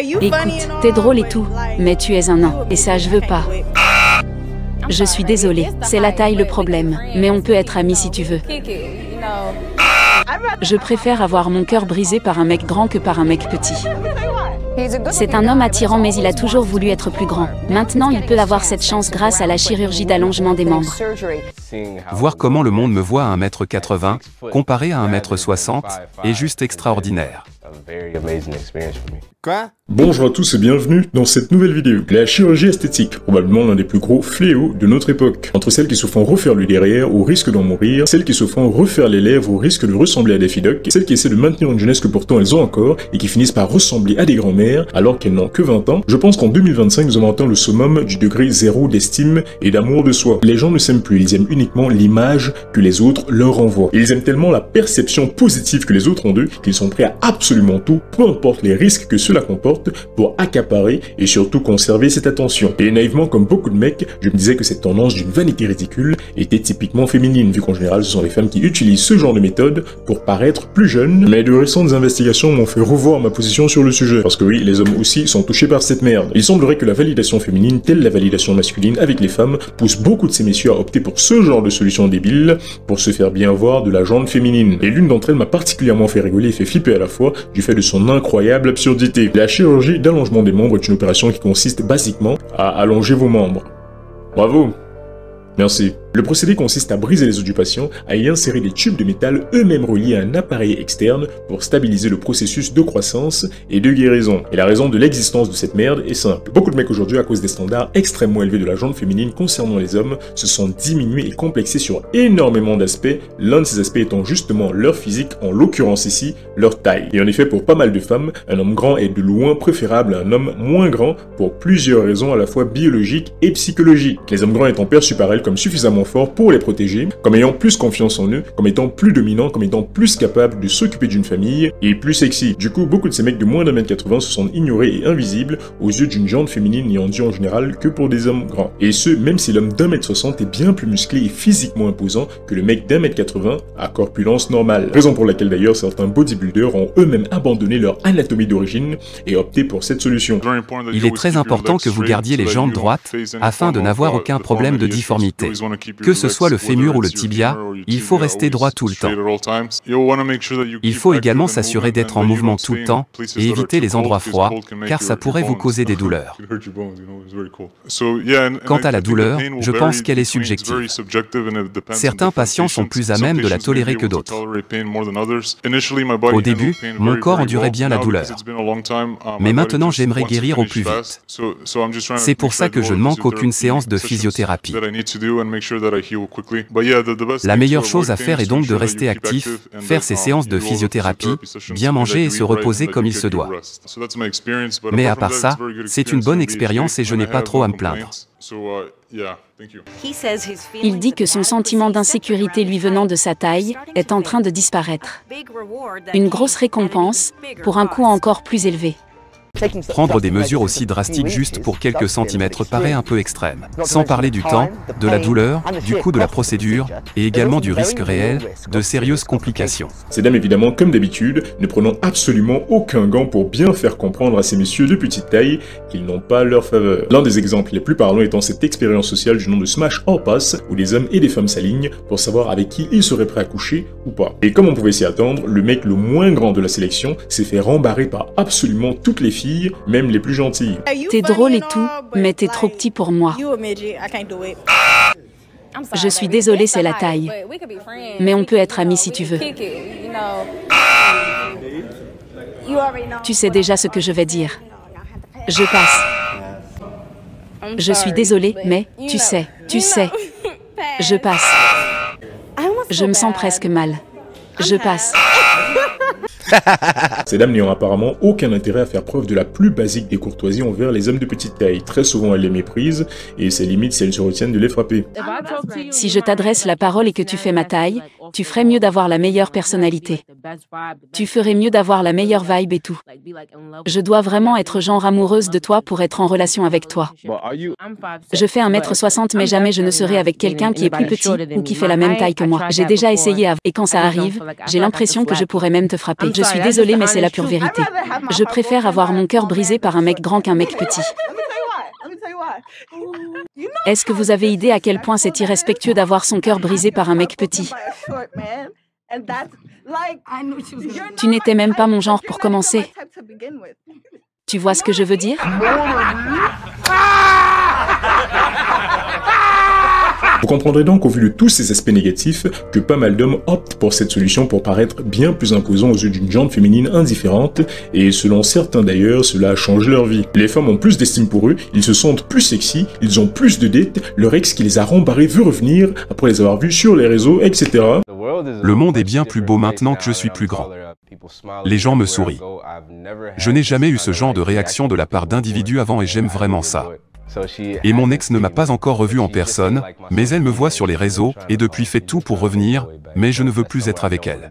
Écoute, t'es drôle et tout, mais tu es un nain, et ça je veux pas. Je suis désolée, c'est la taille le problème, mais on peut être amis si tu veux. Je préfère avoir mon cœur brisé par un mec grand que par un mec petit. C'est un homme attirant mais il a toujours voulu être plus grand. Maintenant il peut avoir cette chance grâce à la chirurgie d'allongement des membres. Voir comment le monde me voit à 1m80, comparé à 1m60, est juste extraordinaire. Quoi? Bonjour à tous et bienvenue dans cette nouvelle vidéo. La chirurgie esthétique, probablement l'un des plus gros fléaux de notre époque. Entre celles qui se font refaire le derrière au risque d'en mourir, celles qui se font refaire les lèvres au risque de ressembler à des filles-docs, celles qui essaient de maintenir une jeunesse que pourtant elles ont encore et qui finissent par ressembler à des grands-mères alors qu'elles n'ont que 20 ans, je pense qu'en 2025 nous avons atteint le summum du degré zéro d'estime et d'amour de soi. Les gens ne s'aiment plus, ils aiment uniquement l'image que les autres leur renvoient. Et ils aiment tellement la perception positive que les autres ont d'eux qu'ils sont prêts à absolument tout, peu importe les risques que cela comporte, pour accaparer et surtout conserver cette attention. Et naïvement, comme beaucoup de mecs, je me disais que cette tendance d'une vanité ridicule était typiquement féminine, vu qu'en général ce sont les femmes qui utilisent ce genre de méthode pour paraître plus jeunes. Mais de récentes investigations m'ont fait revoir ma position sur le sujet, parce que oui, les hommes aussi sont touchés par cette merde. Il semblerait que la validation féminine, telle la validation masculine avec les femmes, pousse beaucoup de ces messieurs à opter pour ce genre de solution débile, pour se faire bien voir de la jante féminine. Et l'une d'entre elles m'a particulièrement fait rigoler et fait flipper à la fois, du fait de son incroyable absurdité. La chirurgie d'allongement des membres est une opération qui consiste basiquement à allonger vos membres. Bravo! Merci. Le procédé consiste à briser les os du patient, à y insérer des tubes de métal eux-mêmes reliés à un appareil externe pour stabiliser le processus de croissance et de guérison. Et la raison de l'existence de cette merde est simple. Beaucoup de mecs aujourd'hui, à cause des standards extrêmement élevés de la jante féminine concernant les hommes, se sont diminués et complexés sur énormément d'aspects, l'un de ces aspects étant justement leur physique, en l'occurrence ici, leur taille. Et en effet, pour pas mal de femmes, un homme grand est de loin préférable à un homme moins grand pour plusieurs raisons à la fois biologiques et psychologiques. Les hommes grands étant perçus par elles comme suffisamment forts pour les protéger, comme ayant plus confiance en eux, comme étant plus dominants, comme étant plus capables de s'occuper d'une famille et plus sexy. Du coup, beaucoup de ces mecs de moins d'1m80 se sentent ignorés et invisibles aux yeux d'une jante féminine n'ayant dit en général que pour des hommes grands. Et ce, même si l'homme d'1m60 est bien plus musclé et physiquement imposant que le mec d'1m80 à corpulence normale. Raison pour laquelle d'ailleurs certains bodybuilders ont eux-mêmes abandonné leur anatomie d'origine et opté pour cette solution. Il est très important que vous gardiez les jambes droites afin de n'avoir aucun problème de difformité. Que ce soit le fémur ou le tibia, il faut rester droit tout le temps. Il faut également s'assurer d'être en mouvement tout le temps et éviter les endroits froids, car ça pourrait vous causer des douleurs. Quant à la douleur, je pense qu'elle est subjective. Certains patients sont plus à même de la tolérer que d'autres. Au début, mon corps endurait bien la douleur. Mais maintenant, j'aimerais guérir au plus vite. C'est pour ça que je ne manque aucune séance de physiothérapie. La meilleure chose à faire est donc de rester actif, faire ses séances de physiothérapie, bien manger et se reposer comme il se doit. Mais à part ça, c'est une bonne expérience et je n'ai pas trop à me plaindre. Il dit que son sentiment d'insécurité lui venant de sa taille est en train de disparaître. Une grosse récompense pour un coût encore plus élevé. Prendre des mesures aussi drastiques juste pour quelques centimètres paraît un peu extrême. Sans parler du temps, de la douleur, du coût de la procédure, et également du risque réel de sérieuses complications. Ces dames évidemment, comme d'habitude, ne prenant absolument aucun gant pour bien faire comprendre à ces messieurs de petite taille qu'ils n'ont pas leur faveur. L'un des exemples les plus parlants étant cette expérience sociale du nom de Smash or Pass, où des hommes et des femmes s'alignent pour savoir avec qui ils seraient prêts à coucher ou pas. Et comme on pouvait s'y attendre, le mec le moins grand de la sélection s'est fait rembarrer par absolument toutes les filles, même les plus gentilles. T'es drôle et tout, mais t'es trop petit pour moi. Je suis désolée, c'est la taille. Mais on peut être amis si tu veux. Tu sais déjà ce que je vais dire. Je passe. Je suis désolée, mais tu sais. Je passe. Je me sens presque mal. Je passe. Ces dames n'ayant apparemment aucun intérêt à faire preuve de la plus basique des courtoisies envers les hommes de petite taille. Très souvent elles les méprisent, et c'est limite si elles se retiennent de les frapper. Si je t'adresse la parole et que tu fais ma taille, Tu ferais mieux d'avoir la meilleure personnalité. Tu ferais mieux d'avoir la meilleure vibe et tout. Je dois vraiment être genre amoureuse de toi pour être en relation avec toi. Je fais 1m60 mais jamais je ne serai avec quelqu'un qui est plus petit ou qui fait la même taille que moi. J'ai déjà essayé et quand ça arrive, j'ai l'impression que je pourrais même te frapper. Je suis désolée mais c'est la pure vérité. Je préfère avoir mon cœur brisé par un mec grand qu'un mec petit. Est-ce que vous avez idée à quel point c'est irrespectueux d'avoir son cœur brisé par un mec petit? Tu n'étais même pas mon genre pour commencer. Tu vois ce que je veux dire? Vous comprendrez donc au vu de tous ces aspects négatifs que pas mal d'hommes optent pour cette solution pour paraître bien plus imposant aux yeux d'une gente féminine indifférente et selon certains d'ailleurs, cela change leur vie. Les femmes ont plus d'estime pour eux, ils se sentent plus sexy, ils ont plus de dates, leur ex qui les a rembarrés veut revenir après les avoir vus sur les réseaux, etc. Le monde est bien plus beau maintenant que je suis plus grand. Les gens me sourient. Je n'ai jamais eu ce genre de réaction de la part d'individus avant et j'aime vraiment ça. Et mon ex ne m'a pas encore revu en personne, mais elle me voit sur les réseaux, et depuis fait tout pour revenir, mais je ne veux plus être avec elle.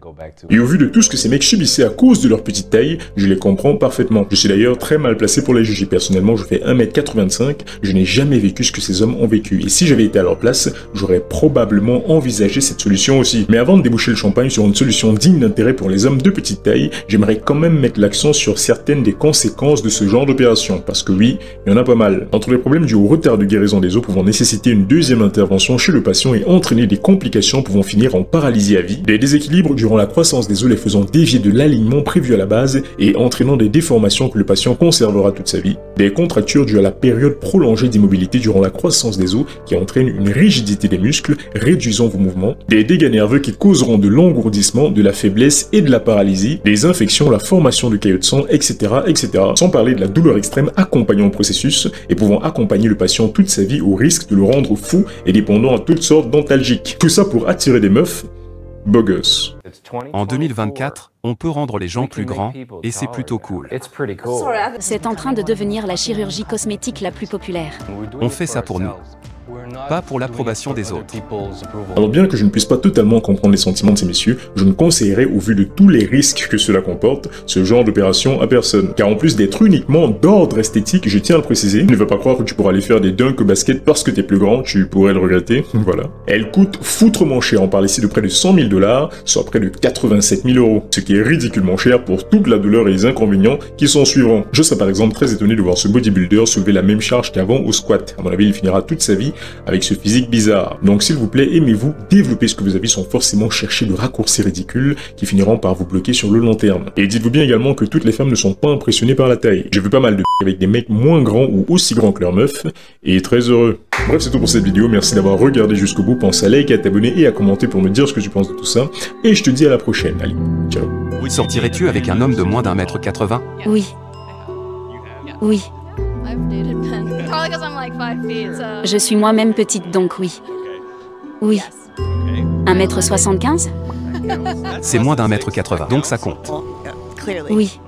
Et au vu de tout ce que ces mecs subissaient à cause de leur petite taille, je les comprends parfaitement. Je suis d'ailleurs très mal placé pour les juger. Personnellement, je fais 1m85, je n'ai jamais vécu ce que ces hommes ont vécu. Et si j'avais été à leur place, j'aurais probablement envisagé cette solution aussi. Mais avant de déboucher le champagne sur une solution digne d'intérêt pour les hommes de petite taille, j'aimerais quand même mettre l'accent sur certaines des conséquences de ce genre d'opération. Parce que oui, il y en a pas mal. Entre les problèmes dus au retard de guérison des os pouvant nécessiter une deuxième intervention chez le patient et entraîner des complications pouvant finir en paralysie à vie, des déséquilibres durant la croissance des os les faisant dévier de l'alignement prévu à la base et entraînant des déformations que le patient conservera toute sa vie, des contractures dues à la période prolongée d'immobilité durant la croissance des os qui entraîne une rigidité des muscles, réduisant vos mouvements, des dégâts nerveux qui causeront de l'engourdissement, de la faiblesse et de la paralysie, des infections, la formation de caillots de sang, etc., etc. Sans parler de la douleur extrême accompagnant le processus et pouvant accompagner le patient toute sa vie au risque de le rendre fou et dépendant à toutes sortes d'antalgiques. Tout ça pour attirer des meufs beaux gosses. En 2024, on peut rendre les gens plus grands, et c'est plutôt cool. C'est en train de devenir la chirurgie cosmétique la plus populaire. On fait ça pour nous, pas pour l'approbation des autres. Alors bien que je ne puisse pas totalement comprendre les sentiments de ces messieurs, je ne conseillerais au vu de tous les risques que cela comporte, ce genre d'opération à personne. Car en plus d'être uniquement d'ordre esthétique, je tiens à le préciser, ne va pas croire que tu pourras aller faire des dunks au basket parce que t'es plus grand, tu pourrais le regretter, voilà. Elle coûte foutrement cher, on parle ici de près de 100 000 $, soit près de 87 000 €, ce qui est ridiculement cher pour toute la douleur et les inconvénients qui sont suivants. Je serais par exemple très étonné de voir ce bodybuilder soulever la même charge qu'avant au squat. À mon avis, il finira toute sa vie avec ce physique bizarre. Donc s'il vous plaît, aimez-vous développer ce que vos avis sans forcément chercher de raccourcis ridicules qui finiront par vous bloquer sur le long terme. Et dites-vous bien également que toutes les femmes ne sont pas impressionnées par la taille. J'ai vu pas mal de avec des mecs moins grands ou aussi grands que leurs meufs, et très heureux. Bref, c'est tout pour cette vidéo, merci d'avoir regardé jusqu'au bout, pense à liker, à t'abonner et à commenter pour me dire ce que tu penses de tout ça, et je te dis à la prochaine, allez, ciao. Sortirais-tu avec un homme de moins d'1m80? Oui. Oui. Je suis moi-même petite donc oui. Oui. 1m75? C'est moins d'1m80, donc ça compte. Oui.